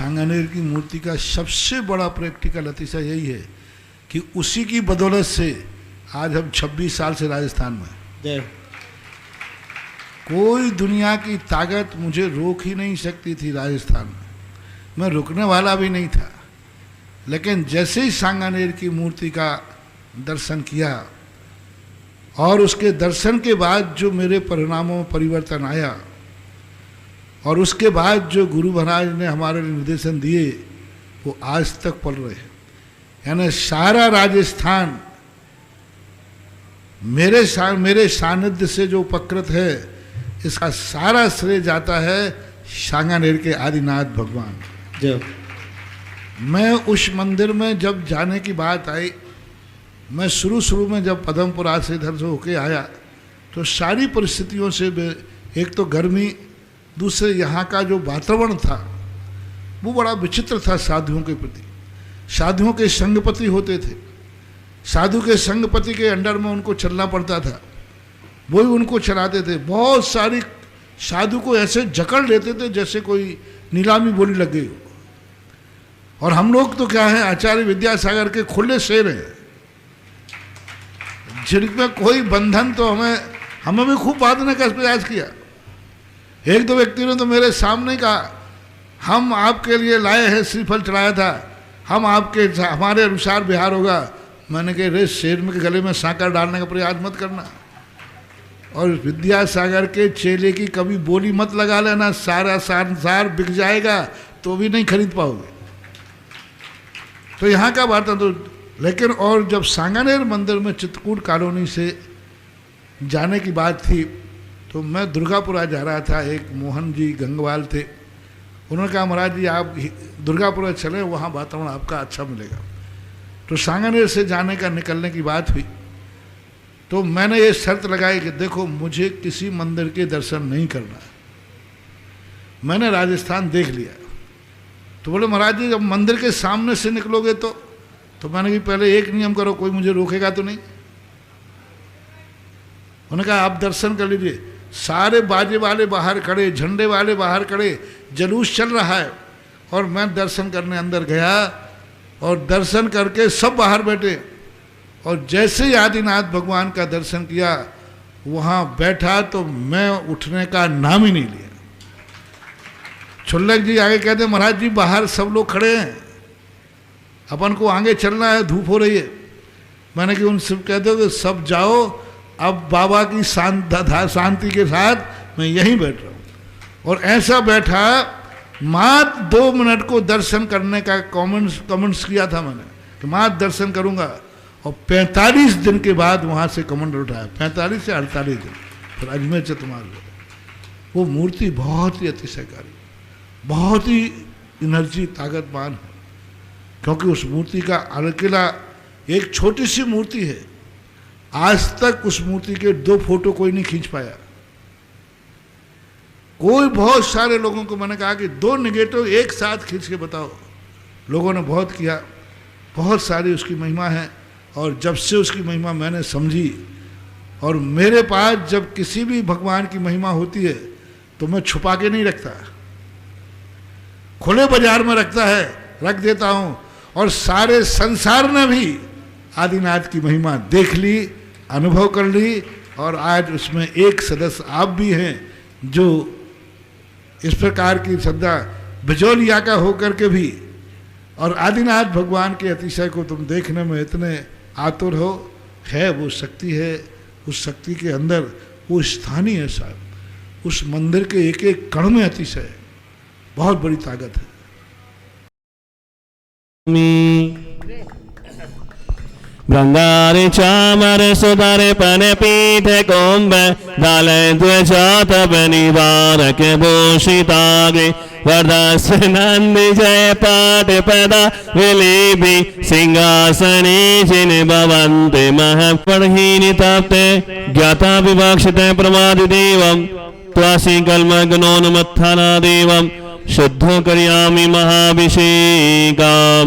सांगानेर की मूर्ति का सबसे बड़ा प्रैक्टिकल अतिशय यही है कि उसी की बदौलत से आज हम 26 साल से राजस्थान में हैं। कोई दुनिया की ताकत मुझे रोक ही नहीं सकती थी राजस्थान में, मैं रुकने वाला भी नहीं था। लेकिन जैसे ही सांगानेर की मूर्ति का दर्शन किया और उसके दर्शन के बाद जो मेरे परिणामों में परिवर्तन आया और उसके बाद जो गुरु महाराज ने हमारे निर्देशन दिए वो आज तक पल रहे हैं। यानी सारा राजस्थान मेरे सानिध्य से जो उपकृत है, इसका सारा श्रेय जाता है सांगानेर के आदिनाथ भगवान। जब मैं उस मंदिर में जब जाने की बात आई, मैं शुरू में जब पदमपुरा से इधर से होके आया तो सारी परिस्थितियों से एक तो गर्मी, दूसरे यहाँ का जो वातावरण था वो बड़ा विचित्र था साधुओं के प्रति। साधुओं के संगपति होते थे, साधु के संगपति के अंडर में उनको चलना पड़ता था, वही उनको चलाते थे। बहुत सारी साधु को ऐसे जकड़ लेते थे जैसे कोई नीलामी बोली लग गई हो। और हम लोग तो क्या है, आचार्य विद्यासागर के खुले शेर हैं, जिनमें कोई बंधन तो हमें भी खूब बांधने का प्रयास किया। एक दो व्यक्ति ने तो मेरे सामने कहा, हम आपके लिए लाए हैं, श्रीफल चढ़ाया था, हमारे अनुसार बिहार होगा। मैंने कहा रे शेर में के गले में सांकर डालने का प्रयास मत करना, और विद्यासागर के चेले की कभी बोली मत लगा लेना, सारा संसार बिक जाएगा तो भी नहीं खरीद पाओगे। तो यहाँ का बात है तो, लेकिन और जब सांगानेर मंदिर में चित्रकूट कॉलोनी से जाने की बात थी तो मैं दुर्गापुरा जा रहा था, एक मोहन जी गंगवाल थे, उन्होंने कहा महाराज जी आप दुर्गापुरा चलें, वहाँ वातावरण आपका अच्छा मिलेगा। तो सांगानेर से जाने का निकलने की बात हुई तो मैंने ये शर्त लगाई कि देखो मुझे किसी मंदिर के दर्शन नहीं करना, मैंने राजस्थान देख लिया। तो बोले महाराज जी जब मंदिर के सामने से निकलोगे तो मैंने कि पहले एक नियम करो, कोई मुझे रोकेगा तो नहीं। उन्होंने कहा आप दर्शन कर लीजिए। सारे बाजे वाले बाहर खड़े, झंडे वाले बाहर खड़े, जुलूस चल रहा है, और मैं दर्शन करने अंदर गया और दर्शन करके सब बाहर बैठे, और जैसे ही आदिनाथ भगवान का दर्शन किया वहाँ बैठा तो मैं उठने का नाम ही नहीं लिया। छुल्लक जी आगे कहते महाराज जी बाहर सब लोग खड़े हैं, अपन को आगे चलना है, धूप हो रही है। मैंने कि उन सब कहते हो कि सब जाओ, अब बाबा की शांति के साथ मैं यहीं बैठ रहा हूँ। और ऐसा बैठा, मात्र 2 मिनट को दर्शन करने का कमेंट्स किया था मैंने कि मात्र दर्शन करूँगा, और 45 दिन के बाद वहाँ से कमेंट उठाया, 45 से 48 दिन फिर अजमेर से तुम्हारे। वो मूर्ति बहुत ही अतिशयकारी, बहुत ही एनर्जी ताकतवान है, क्योंकि उस मूर्ति का अकेला एक छोटी सी मूर्ति है, आज तक उस मूर्ति के 2 फोटो कोई नहीं खींच पाया। कोई बहुत सारे लोगों को मैंने कहा कि 2 नेगेटिव एक साथ खींच के बताओ, लोगों ने बहुत किया, बहुत सारी उसकी महिमा है। और जब से उसकी महिमा मैंने समझी, और मेरे पास जब किसी भी भगवान की महिमा होती है तो मैं छुपा के नहीं रखता, खुले बाजार में रख देता हूँ। और सारे संसार ने भी आदिनाथ की महिमा देख ली, अनुभव कर ली, और आज उसमें एक सदस्य आप भी हैं जो इस प्रकार की श्रद्धा बिजौलिया का होकर के भी और आदिनाथ भगवान के अतिशय को तुम देखने में इतने आतुर हो। है वो शक्ति है, उस शक्ति के अंदर वो स्थानीय है साहब, उस मंदिर के एक एक कण में अतिशय बहुत बड़ी ताकत है। Brandare chamare sudare pane pite combe dalle 2 giata venivara che boshitagri vardase nandi jay pate pada vilibi singasani jine bhavante mahaparhini tapte gyata vivakshite pramadi devam twasi kalmagnon mathana devam शुद्धो करियामि महाभिषेकम।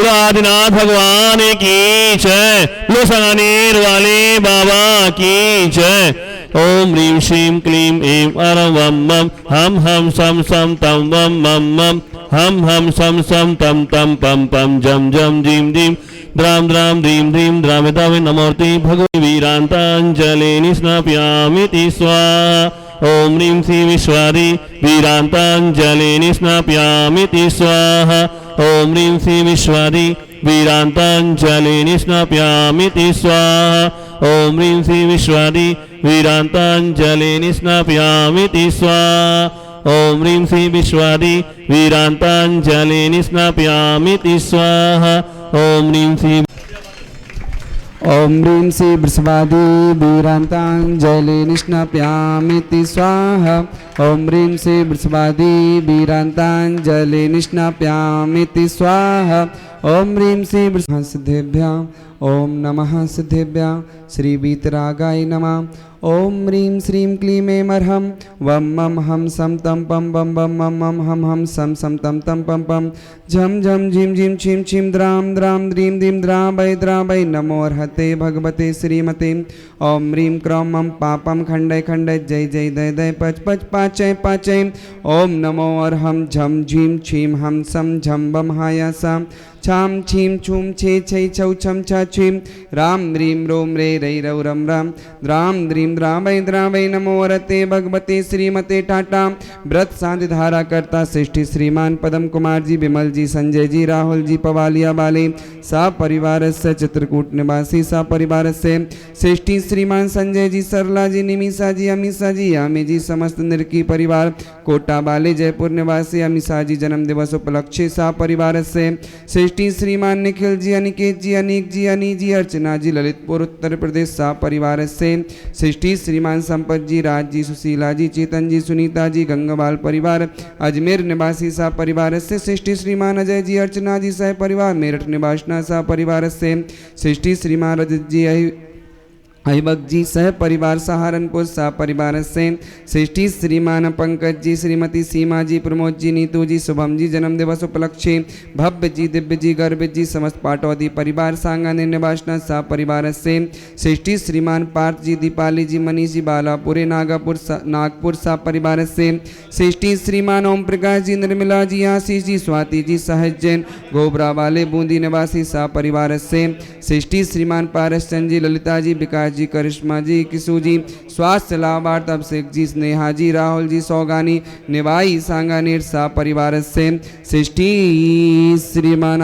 Adinath भगवान की जय, लोसानेर वाले बाबा की जय। ओम ह्रीं श्रीं क्लीं ऐं अरं वं मं हम सम सम तम वं मं मं हम सम सम तम तम पम पम जम जम जीम जीम द्राम द्राम द्रीम द्रीम द्रामितावे नमोर्ति भगवती वीरांतांजलि स्नापयामिति स्वाहा। ओम ह्रीं श्री विश्वारी वीरांतांजलि स्नापयामिति स्वाहा। ओम ह्रीं श्री विश्वारी वीरांतांजलि स्नापयामिति स्वाहा। ओम ह्रीं श्री विश्वारी वीरांतांजलि स्नापयामिति स्वाहा। ओम ह्रीं श्री विश्वारी वीरांतांजलि स्नापयामिति स्वाहा। ओम ह्रीं श्री ओम ह्रीं श्री वृषभादि वीरांतांजलि निष्णाप्यामिति स्वाहा। ओम ह्रीं श्री वृषभादि वीरांतांजलि निष्णाप्यामिति स्वाहा। ओम ह्रीं श्री सिद्धेभ्यां ओम नमः सिद्धेभ्यां श्री वीतरागाय नमः। ओम ह्रीं श्रीं क्लीं ऐं अर्हं वम मम हम सम तम पम बम बम मम मम हम सम सम तम तम पम पम झम झम झिम झिम छिम छिम द्राम द्राम द्रीम द्रीम द्रावै नमो अर्हते भगवते श्रीमते। ओम ह्रीं क्रौं मम पापम खंडय खंडय जय जय दय दय पच पच पाचय पाचय। ओम नमो अर्हं झम झीम छीम हम सम झम बम हायासा छाम छीम छूम छे छै छौ छम छ छीम राम ह्रीं रोम रे रै रौ रम राम द्राम द्रीं द्रावै नमो अर्हते भगवते श्रीमते टाटा। व्रत शांति धारा करता श्रेष्ठी श्रीमान पदम कुमार जी, विमल जी, संजय जी, राहुल जी, पवालिया वाले सा परिवार से चित्रकूट निवासी सा परिवार से श्रेष्ठी श्रीमान संजय जी, सरला जी, निमिषा जी, अमीषा जी, यामी जी, समस्त निरकी परिवार कोटा वाले जयपुर निवासी अमीषा जी जन्म दिवस उपलक्ष्य सा परिवार से श्रेष्ठी श्रीमान निखिल जी, अनिकेत जी, अनीक जी, अनी जी, अर्चना जी, ललितपुर उत्तर प्रदेश सा परिवार से श्रेष्ठी श्रीमान संपत जी, राज जी, सुशीला जी, चेतन जी, सुनीता जी, गंगावाल परिवार अजमेर निवासी सा परिवार से श्रेष्ठी श्रीमान अजय जी, अर्चना जी सह परिवार मेरठ निवासना सा परिवार से श्रेष्ठी श्रीमान रजत जी अहिबक जी सह परिवार सहारनपुर सा परिवार से श्रेष्ठी श्रीमान पंकज जी, श्रीमती सीमा जी, प्रमोद जी, नीतू जी, शुभम जी जन्म दिवस उपलक्ष्य भव्य जी, दिव्य जी, गर्भित जी, समस्त पाटौदी परिवार सांगानेर निवासना सा परिवार से श्रेष्ठी श्रीमान पार्थ जी, दीपाली जी, मनीष जी, बालापुरे नागपुर सा परिवार से श्रेष्ठी श्रीमान ओम प्रकाश जी, निर्मला जी, आशीष जी, स्वाति जी, सहज जैन गोबरा वाले बूंदी निवासी सा परिवार से श्रेष्ठी श्रीमान पारस चंद जी, ललिता जी, विकास जी, करिश्मा जी, किशु जी, स्वास्थ्य लाभार्थ अभिषेक जी, स्नेहा जी, राहुल जी, सौगानी निवाई सांगानेर सा परिवार से श्रेष्ठी श्रीमान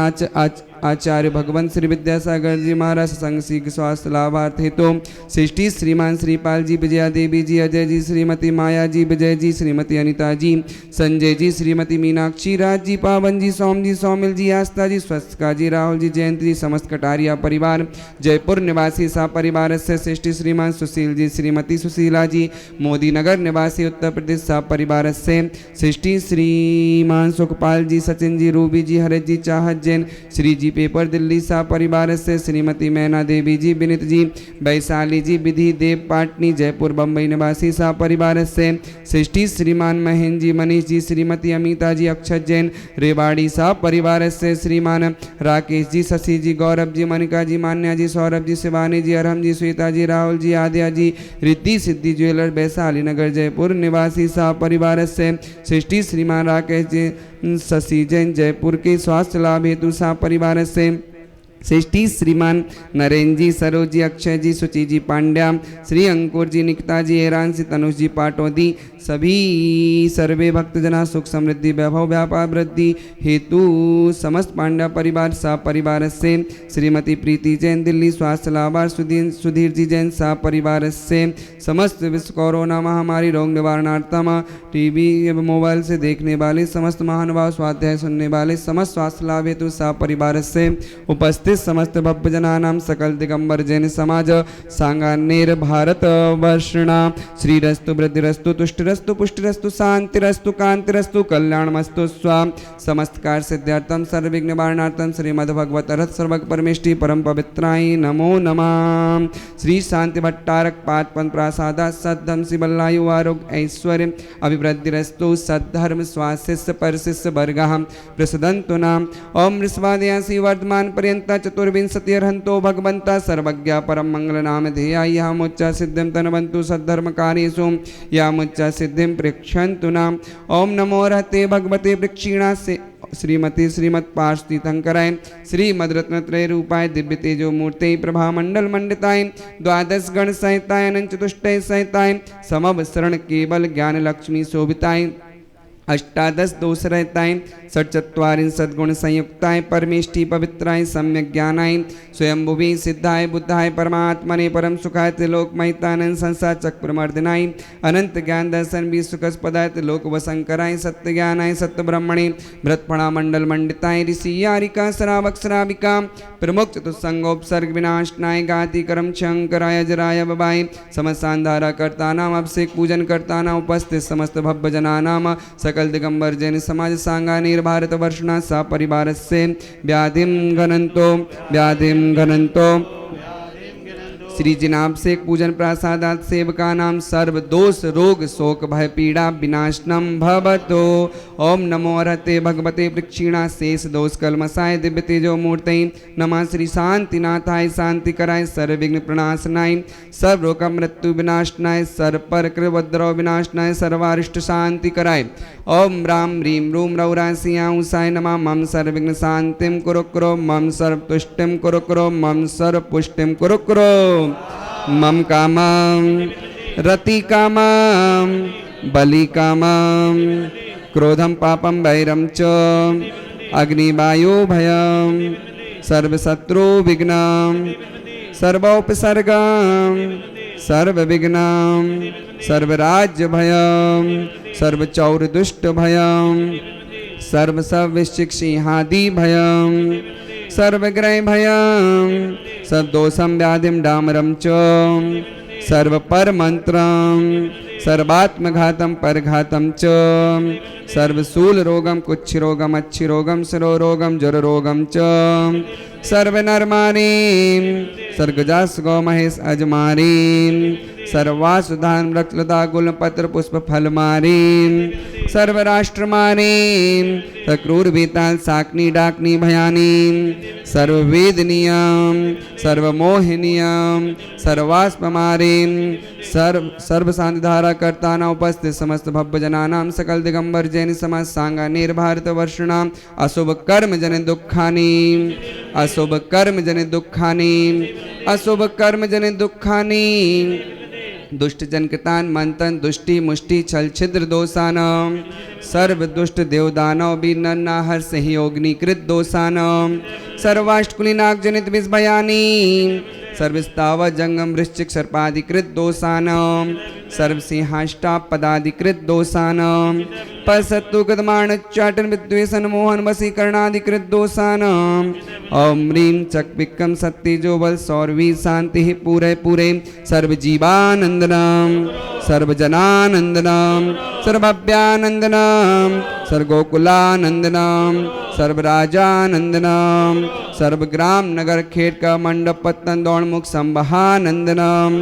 आचार्य भगवंत श्री विद्यासागर जी महाराज संघ सिख स्वास्थ्य लाभार्थ हेतु श्रेष्ठी श्रीमान श्रीपाल जी, विजया देवी जी, अजय जी, श्रीमती माया जी, विजय जी, श्रीमती अनिता जी, संजय जी, श्रीमती मीनाक्षी, राज जी, पावन जी, सोम जी, सौमिल जी, आस्था जी, स्वस्तिका जी, राहुल जी, जयंत जी, समस्त कटारिया परिवार जयपुर निवासी सा परिवार से श्रेष्ठी श्रीमान सुशील जी, श्रीमती सुशीला जी, मोदी नगर निवासी उत्तर प्रदेश सा परिवार से श्रेष्ठी श्रीमान सुखपाल जी, सचिन जी, रूबी जी, हरत जी, चाहत जैन, श्री जी पेपर दिल्ली सा परिवार से श्रीमती मैना देवी जी, विनित जी, वैशाली जी, विधि देव पाटनी जयपुर बम्बई निवासी सा परिवार से श्रेष्ठी श्रीमान महेंद्र जी, मनीष जी, श्रीमती अमिता जी, अक्षत जैन रेवाड़ी सा परिवार से श्रीमान राकेश जी, शशि जी, गौरव जी, मनिका जी, मान्या जी, सौरभ जी, शिवानी जी, अरहम जी, श्वेता जी, राहुल जी, आद्या जी, रिद्धि सिद्धि ज्वेलर वैशाली नगर जयपुर निवासी सा परिवार से श्रेष्ठी श्रीमान राकेश जी, शशि जैन जयपुर के स्वास्थ्य लाभ हेतु सा परिवार से श्रेष्ठी श्रीमान नरेंद्र जी, सरोज जी, अक्षय जी, सुचि जी, पांड्या, श्री अंकुर जी, निकिता जी, एरांशी, तनुष जी, पाटौदी सभी सर्वे भक्तजना सुख समृद्धि वैभव व्यापार वृद्धि हेतु समस्त पांड्या परिवार सा परिवार से श्रीमती प्रीति जैन दिल्ली स्वास्थ्य लाभार्थ सुधीर जी जैन सा परिवार से समस्त विश्व कोरोना महामारी रोग निवारणार्थम टीवी एवं मोबाइल से देखने वाले समस्त महानुभाव स्वाध्याय सुनने वाले समस्त स्वास्थ्य लाभ हेतु सा परिवार से उपस्थित समस्त भव्यजना नाम सकल दिगंबर जैन समाज सांगानेर भारत वर्षणा श्रीरस्तु वृद्धिरस्तु तुष्टिरस्तु पुष्टिरस्तु शांतिरस्तु कांतिरस्तु कल्याणमस्तु स्वाम समस्त कार्य सिद्धार्थम सर्वविघ्न निवारणार्थम श्रीमद्भगवत रथ सर्वग परमेष्टि परम पवित्राय नमो नमः। श्री शांति भट्टारक पादपन प्रासादा सद्धम शिवल्लायु आरोग्य ऐश्वर्य अभिवृद्धिरस्तु सद्धर्म स्वाशिष्य परशिष्य वर्गः प्रसदन्तु नाम ओम ऋषवादयासी वर्धमान पर्यंत चतुर्विंशतिर्हन्तो भगवन्ता सर्वज्ञा परम मंगल नाम ध्येया यामुच्चा सिद्धिं तनवन्तु सद्धर्मकार्येषु यामुच्चा सिद्धिं प्रेक्षन्तु नाम। ओम नमो रहते भगवते वृक्षिणा से श्रीमती श्रीमत् पार्षतीर्थंकराय श्रीमद्रत्नत्रय रूपाय दिव्य तेजो मूर्ते प्रभा मंडल मंडिताय द्वादश गण सहिताय अनंत चतुष्टय सहिताय समवसरण केवल ज्ञान लक्ष्मी शोभिताय अष्टादश दोष रहताय षट्चत्वारिंशत् गुण संयुक्ताय परमेष्टि पवित्राय सम्यक ज्ञानाय स्वयंभुवि सिद्धाय बुद्धाय परमात्मने परम सुखाय त्रिलोकमहितानंद संसार चक्रमर्दनाय अनंत ज्ञान दर्शन विश्वकस्पदाय त्रिलोक वसंकराय सत्य ज्ञानाय सत्य ब्रह्मणे भृतफणा मंडल मंडिताय ऋषि यारिका श्रावक श्राविका प्रमुख चतुस्संगोपसर्ग विनाशनाय गाति करम शंकराय जराय बबाय समसांधारा कर्ता नाम अभिषेक पूजन कर्ता नाम उपस्थित समस्त भव्य जना नाम सकल दिगंबर जैन समाज सांगानी भारत वर्षना सा परिवार से व्याधिम घनंतो श्री जिनाभिषेक पूजन प्रसादात सेवका नाम सर्व दोष रोग शोक भय पीड़ा विनाशनम भवतो। ओम नमो रहते भगवते वृक्षिणा शेष दोष कलमसाय दिव्य तेजो मूर्ति नमः श्री शांतिनाथाय शांति कराय सर्व विघ्न प्रणाशनाय सर्व रोग मृत्यु विनाशनाय सर्व पर कृवद्रव विनाशनाय सर्वारिष्ट शांति कराय। ओम राम ह्रीं रूम रौरासियाऊसाय नमः मम सर्व विघ्न शांतिम कुरु कुरु मम सर्व तुष्टिम कुरु कुरु मम सर्व पुष्टिम कुरु कुरु मम कामं रति कामं बलि कामं क्रोधं पापं वैरं च अग्निवायु भयं सर्वशत्रु विघ्नं सर्वोपसर्गं सर्वविघ्नं सर्वराज्य भयं सर्वचौर दुष्ट भयं सर्वसविशिक्षिहादि भयं सर्वग्रह भयं सर्वदोषं व्याधिं डामरं च सर्वपरमन्त्रं सर्वात्मघातं परघातं च सर्वशूलरोगं कुच्छरोगं अच्छिरोगं शिरोरोगं ज्वररोगं च सर्वनरमारीं सर्गजास गौमहेश अजमारीं सर्वासुधान वृक्षलता गुलपत्र पुष्प फलमारीं सर्वराष्ट्रमारीं सक्रूर बेताल साकनी डाकनी भयानीं सर्ववेदनीयं सर्वमोहिनीयं सर्वास्पमारीं सर्व शांतिधारा कर्ताना उपस्थित समस्त भव्य जनानां सकल दिगंबर जैन समाज सांगा निर्भारत वर्षणाम अशुभ कर्म जन दुखानी अशुभ कर्म जन दुखानी अशुभ कर्म जन दुखानी दुष्ट जनकृतान मंथन दुष्टि मुष्टि छल छिद्र दोषानम सर्व दुष्ट देवदानव बीरनाहर सहयोगनीकृत दोषानम सर्वाष्टकुलीनाग जनित विषभयानी सर्वस्ताव जंगम वृश्चिक सर्पाधिकृत दोषानम सर्वसिंहाष्टा पदाधिकृत दोषानम परसत्तु गदमाण चाटन विद्वेषण मोहन वशीकरणाधिकृत दोषानम ओम ह्रीं चक विक्रम सत्य जो बल सौरवी शांति पूरे पूरे सर्वजीवानंदनम सर्वजनानंदनम सर्वभव्यानंदनम सर्वगोकुलानंदनम सर्वराजानंदनम सर्वग्राम नगर खेट का मंडप पत्तन दौड़मुख संवहानंदनम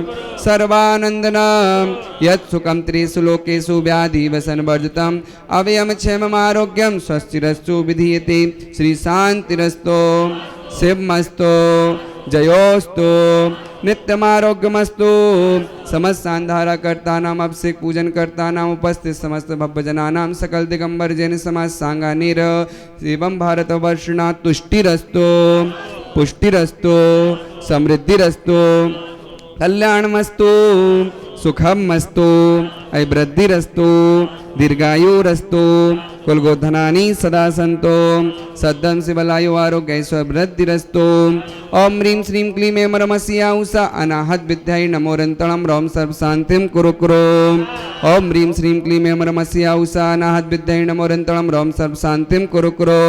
सर्वानंदनम यत् सुखम त्रिषु लोकेषु व्याधि वसन वर्जितम अवयम क्षेमम आरोग्यम स्वस्तिरस्तु विधीयते श्री शांतिरस्तो शिवमस्तो जयोस्तु नित्यमारोग्यमस्तु समस्त सांधारा कर्ता नाम अभिषेक पूजन कर्ता नाम उपस्थित समस्त भव्य जनानां सकल दिगंबर जैन समाज सांगानेर एवं भारत वर्षना तुष्टिरस्तु पुष्टिरस्तु समृद्धिरस्तु कल्याणमस्तु सुखमस्तु ऐवृद्धिरस्तु दीर्घायुरस्तु कुलगोधनानि सदा सन्तो सद्धं शिवलायु आरोग्य स्वृद्धिरस्तु ओम ह्रीं श्रीं क्लीं ऐं रमस्या उषा अनाहत विद्याय नमोरन्तरं रोम सर्व शांतिं कुरु कुरु ओम ह्रीं श्रीं क्लीं ऐं रमस्या उषा अनाहत विद्याय नमोरन्तरं रोम सर्व शांतिं कुरु कुरु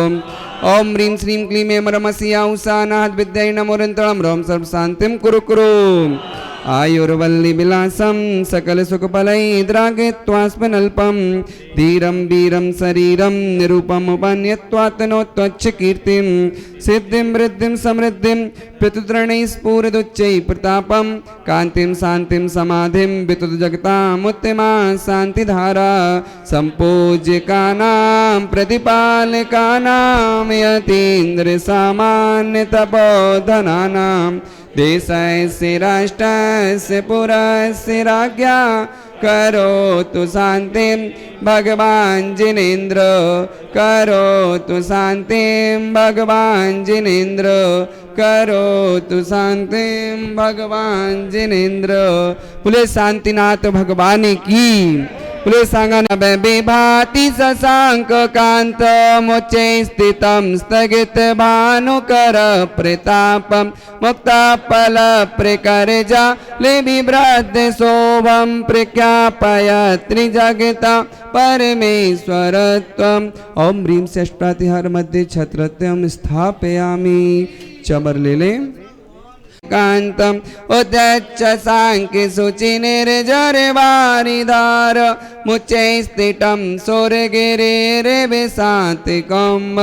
ओम ह्रीं श्रीं क्लीं ऐं रमस्या उषा अनाहत विद्याय नमोरन्तरं रोम सर्व शांतिं कुरु कुरु आयुर्वल्ली विलासम सकल सुखफलैद्रागित्वास्मनल्पम धीरम वीरम शरीरम निरूपम उपन्यत्वात्नोत्वच्च कीर्तिम सिद्धिं वृद्धिं समृद्धिं पितुद्रणैः स्फुरदुच्चैः प्रतापं कान्तिं शान्तिं समाधिं वितुत जगतामुत्तमा शान्तिधारा सम्पूज्यकानां प्रतिपालकानां यतीन्द्रसामान्यतपोधनानां देशस्य राष्ट्रस्य पुरस्य राज्ञा करोतु शान्तिं भगवान् जिनेन्द्र करोतु शान्तिं भगवान् जिनेन्द्र करोतु शान्तिं भगवान् जिनेन्द्र। बोले शांतिनाथ भगवान की। बोले सांगन विभाति शशांक कांत मोचे स्थितं स्थगित भानुकर प्रतापम मुक्तापल प्रकर्जा ले बिभ्रद शोभम प्रख्यापय त्रिजगता परमेश्वरत्वम। ओम ह्रीं शेष प्रतिहर मध्य छत्रत्यम स्थापयामि। चमर ले ले कांतम उदच्च सांख्य शुचि निर्जर वारिधार मुच्चे स्थितम स्वर्गिरे विशांतिकम्।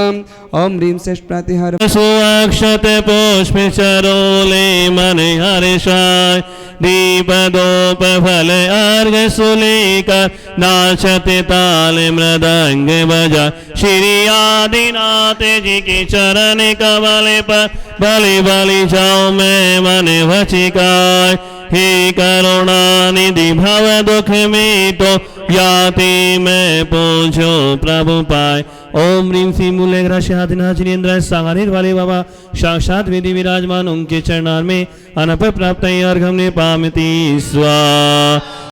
ओम ह्रीं शेष प्रतिहर सुअक्षत पुष्प चरोले मन हर्षाय दीपदोप फल अर्घ सुलेकर नाचते ताल मृदंग बजा श्री आदिनाथ जी के चरण कमल पर बलि बलि जाओ मैं मन वचिकाय। हे करुणा निधि भव दुख में तो याति मैं पूछो प्रभु पाए। ओम ह्रीं श्री मूलग्रा आदिनाथ जिनेन्द्र सांगानेर वाले बाबा साक्षात विधि विराजमान उनके चरणार में अनप प्राप्त अर्घम ने पामिति स्वा।